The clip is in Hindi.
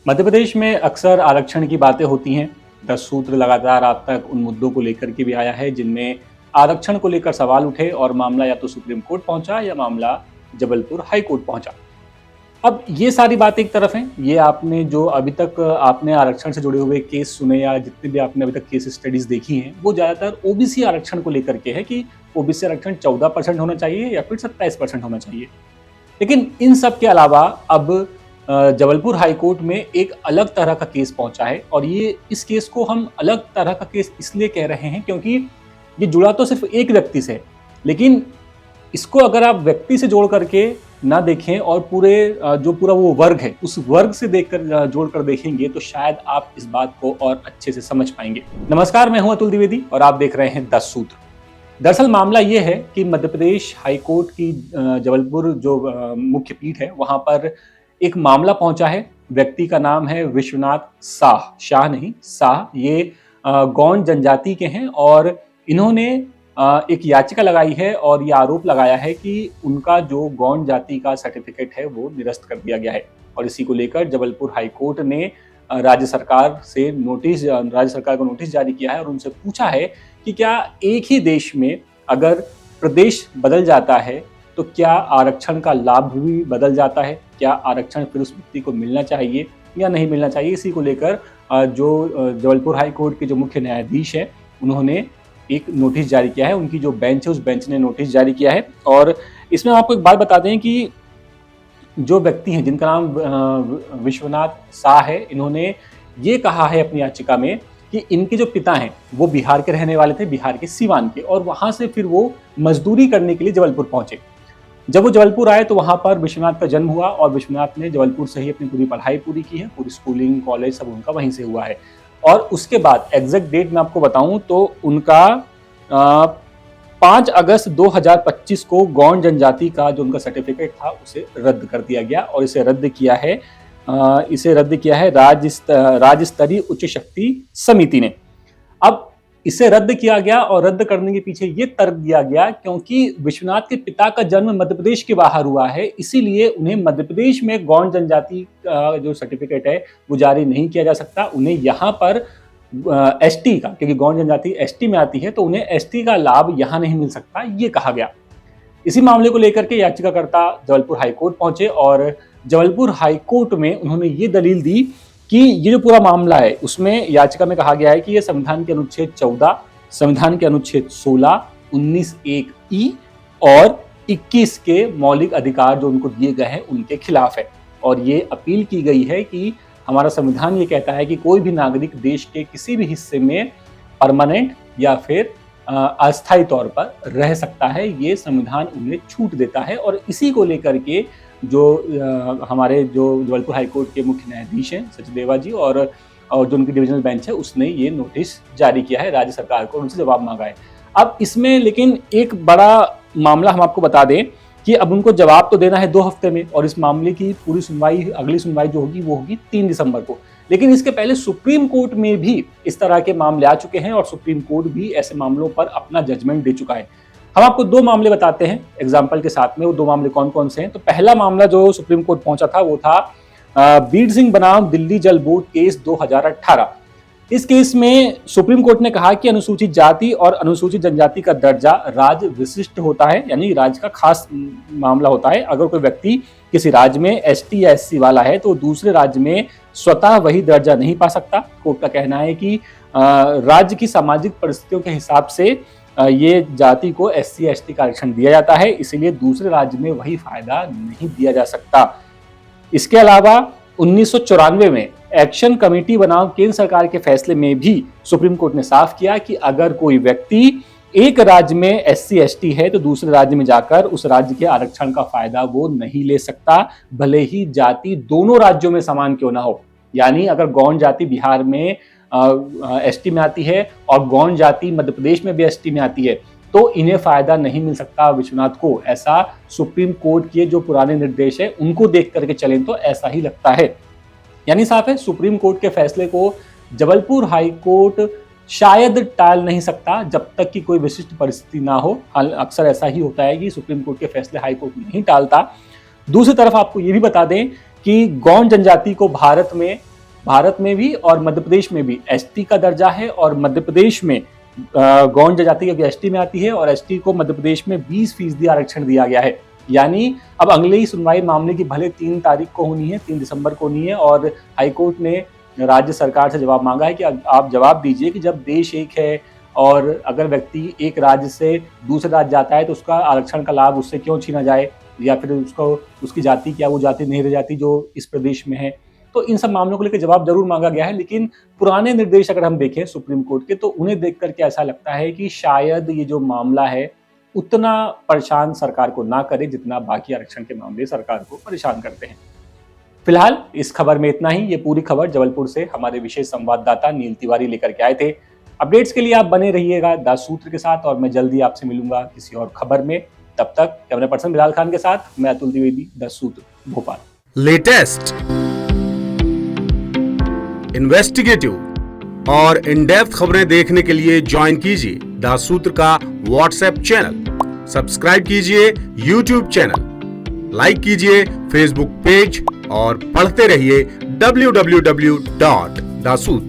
मध्य प्रदेश में अक्सर आरक्षण की बातें होती हैं। 10 सूत्र लगातार अब तक उन मुद्दों को लेकर के भी आया है जिनमें आरक्षण को लेकर सवाल उठे और मामला या तो सुप्रीम कोर्ट पहुंचा या मामला जबलपुर हाई कोर्ट पहुंचा। अब ये सारी बातें एक तरफ हैं, ये आपने जो अभी तक आपने आरक्षण से जुड़े हुए केस सुने या जितने भी आपने अभी तक केस स्टडीज देखी हैं वो ज़्यादातर ओबीसी आरक्षण को लेकर के है कि ओबीसी आरक्षण 14% होना चाहिए या फिर 27% होना चाहिए। लेकिन इन सब के अलावा अब जबलपुर हाई कोर्ट में एक अलग तरह का केस पहुंचा है और ये इस केस को हम अलग तरह का केस इसलिए कह रहे हैं क्योंकि ये जुड़ा तो सिर्फ एक व्यक्ति से, लेकिन इसको अगर आप व्यक्ति से जोड़ करके ना देखें और पूरा वो वर्ग है उस वर्ग से देखकर जोड़कर देखेंगे तो शायद आप इस बात को और अच्छे से समझ पाएंगे। नमस्कार, मैं हूं अतुल द्विवेदी और आप देख रहे हैं 10 सूत्र। दरअसल मामला ये है कि मध्य प्रदेश हाई कोर्ट की जबलपुर जो मुख्य पीठ है वहां पर एक मामला पहुंचा है। व्यक्ति का नाम है विश्वनाथ साह, शाह नहीं साह। ये गौंड जनजाति के हैं और इन्होंने एक याचिका लगाई है और ये आरोप लगाया है कि उनका जो गौंड जाति का सर्टिफिकेट है वो निरस्त कर दिया गया है और इसी को लेकर जबलपुर हाई कोर्ट ने राज्य सरकार को नोटिस जारी किया है और उनसे पूछा है कि क्या एक ही देश में अगर प्रदेश बदल जाता है तो क्या आरक्षण का लाभ भी बदल जाता है, क्या आरक्षण फिर उस व्यक्ति को मिलना चाहिए या नहीं मिलना चाहिए। इसी को लेकर जो जबलपुर हाई कोर्ट के जो मुख्य न्यायाधीश है उन्होंने एक नोटिस जारी किया है। उनकी जो बेंच है उस बेंच ने नोटिस जारी किया है और इसमें आपको एक बात बता दें कि जो व्यक्ति हैं जिनका नाम विश्वनाथ शाह है, इन्होंने ये कहा है अपनी याचिका में कि इनके जो पिता हैं वो बिहार के रहने वाले थे, बिहार के सीवान के, और वहां से फिर वो मजदूरी करने के लिए जबलपुर पहुंचे। जब वो जबलपुर आए तो वहां पर विश्वनाथ का जन्म हुआ और विश्वनाथ ने जबलपुर से ही अपनी पूरी पढ़ाई पूरी की है, पूरी स्कूलिंग कॉलेज सब उनका वहीं से हुआ है। और उसके बाद एग्जैक्ट डेट मैं आपको बताऊं तो उनका 5 अगस्त 2025 को गौंड जनजाति का जो उनका सर्टिफिकेट था उसे रद्द कर दिया गया और इसे रद्द किया है राज्य स्तरीय उच्च शक्ति समिति ने। अब इसे रद्द किया गया और रद्द करने के पीछे ये तर्क दिया गया क्योंकि विश्वनाथ के पिता का जन्म मध्य प्रदेश के बाहर हुआ है, इसीलिए उन्हें मध्य प्रदेश में गौंड जनजाति का जो सर्टिफिकेट है वो जारी नहीं किया जा सकता। उन्हें यहाँ पर एसटी का, क्योंकि गौंड जनजाति एसटी में आती है तो उन्हें एसटी का लाभ यहाँ नहीं मिल सकता, ये कहा गया। इसी मामले को लेकर के याचिकाकर्ता जबलपुर हाईकोर्ट पहुंचे और जबलपुर हाईकोर्ट में उन्होंने ये दलील दी कि ये जो पूरा मामला है उसमें याचिका में कहा गया है कि ये संविधान के अनुच्छेद 14, संविधान के अनुच्छेद 16, 19(1)(e) और 21 के मौलिक अधिकार जो उनको दिए गए हैं उनके खिलाफ है। और ये अपील की गई है कि हमारा संविधान ये कहता है कि कोई भी नागरिक देश के किसी भी हिस्से में परमानेंट या फिर अस्थायी तौर पर रह सकता है, ये संविधान उन्हें छूट देता है। और इसी को लेकर के जो हमारे जो जबलपुर हाईकोर्ट के मुख्य न्यायाधीश हैं सचदेवा जी और जो उनकी डिविजनल बेंच है उसने ये नोटिस जारी किया है राज्य सरकार को, उनसे जवाब मांगा है। अब इसमें लेकिन एक बड़ा मामला हम आपको बता दें कि अब उनको जवाब तो देना है 2 हफ्ते में और इस मामले की पूरी सुनवाई, अगली सुनवाई जो होगी वो होगी 3 दिसंबर को। लेकिन इसके पहले सुप्रीम कोर्ट में भी इस तरह के मामले आ चुके हैं और सुप्रीम कोर्ट भी ऐसे मामलों पर अपना जजमेंट दे चुका है। हम आपको 2 मामले बताते हैं एग्जाम्पल के साथ में। वो 2 मामले कौन कौन से हैं? तो पहला मामला जो सुप्रीम कोर्ट पहुंचा था वो था बीर सिंह बनाम दिल्ली जल बोर्ड केस 2018। इस केस में सुप्रीम कोर्ट ने कहा कि अनुसूचित जाति और अनुसूचित जनजाति का दर्जा राज्य विशिष्ट होता है, यानी राज्य का खास मामला होता है। अगर कोई व्यक्ति किसी राज्य में एसटी या एससी वाला है तो दूसरे राज्य में स्वतः वही दर्जा नहीं पा सकता। कोर्ट का कहना है कि राज्य की सामाजिक परिस्थितियों के हिसाब से ये जाति को एससी एसटी का आरक्षण दिया जाता है, इसीलिए दूसरे राज्य में वही फायदा नहीं दिया जा सकता। इसके अलावा 1994 में एक्शन कमेटी बनाम केंद्र सरकार के फैसले में भी सुप्रीम कोर्ट ने साफ किया कि अगर कोई व्यक्ति एक राज्य में एससी एसटी है तो दूसरे राज्य में जाकर उस राज्य के आरक्षण का फायदा वो नहीं ले सकता, भले ही जाति दोनों राज्यों में समान क्यों ना हो। यानी अगर गौंड जाति बिहार में एसटी में आती है और गौंड जाति मध्य प्रदेश में भी एसटी में आती है तो इन्हें फायदा नहीं मिल सकता विश्वनाथ को। ऐसा सुप्रीम कोर्ट के जो पुराने निर्देश है उनको देख करके चलें तो ऐसा ही लगता है। यानी साफ है सुप्रीम कोर्ट के फैसले को जबलपुर हाई कोर्ट शायद टाल नहीं सकता जब तक कि कोई विशिष्ट परिस्थिति ना हो। अक्सर ऐसा ही होता है कि सुप्रीम कोर्ट के फैसले हाई कोर्ट नहीं टालता। दूसरी तरफ आपको ये भी बता दें कि गौंड जनजाति को भारत में भारत में भी और मध्य प्रदेश में भी एसटी का दर्जा है, और मध्य प्रदेश में गौंड जनजाति क्योंकि एसटी में आती है, और एसटी को मध्य प्रदेश में 20% आरक्षण दिया गया है। यानी अब अगली सुनवाई मामले की भले 3 तारीख को होनी है, 3 दिसंबर को होनी है, और हाईकोर्ट ने राज्य सरकार से जवाब मांगा है कि आप जवाब दीजिए कि जब देश एक है और अगर व्यक्ति एक राज्य से दूसरे राज्य जाता है तो उसका आरक्षण का लाभ उससे क्यों छीना जाए, या फिर उसको उसकी जाति क्या वो जाति नहीं रह जाती जो इस प्रदेश में है। तो इन सब मामलों को लेकर जवाब जरूर मांगा गया है, लेकिन पुराने निर्देश अगर हम देखें सुप्रीम कोर्ट के, तो उन्हें देख करके ऐसा लगता है कि शायद ये जो मामला है उतना परेशान सरकार को ना करे जितना बाकी आरक्षण के मामले सरकार को परेशान करते हैं। फिलहाल इस खबर में इतना ही। ये पूरी खबर जबलपुर से हमारे विशेष संवाददाता नील तिवारी लेकर के आए थे। अपडेट्स के लिए आप बने रहिएगा द सूत्र के साथ, और मैं जल्दी आपसे मिलूंगा किसी और खबर में। तब तक कैमरा पर्सन बिलाल खान के साथ मैं अतुल द्विवेदी, द सूत्र, भोपाल। लेटेस्ट, इन्वेस्टिगेटिव और इन डेप्थ खबरें देखने के लिए ज्वाइन कीजिए द सूत्र का व्हाट्सएप चैनल, सब्सक्राइब कीजिए यूट्यूब चैनल, लाइक कीजिए फेसबुक पेज और पढ़ते रहिए www.daसूत्र।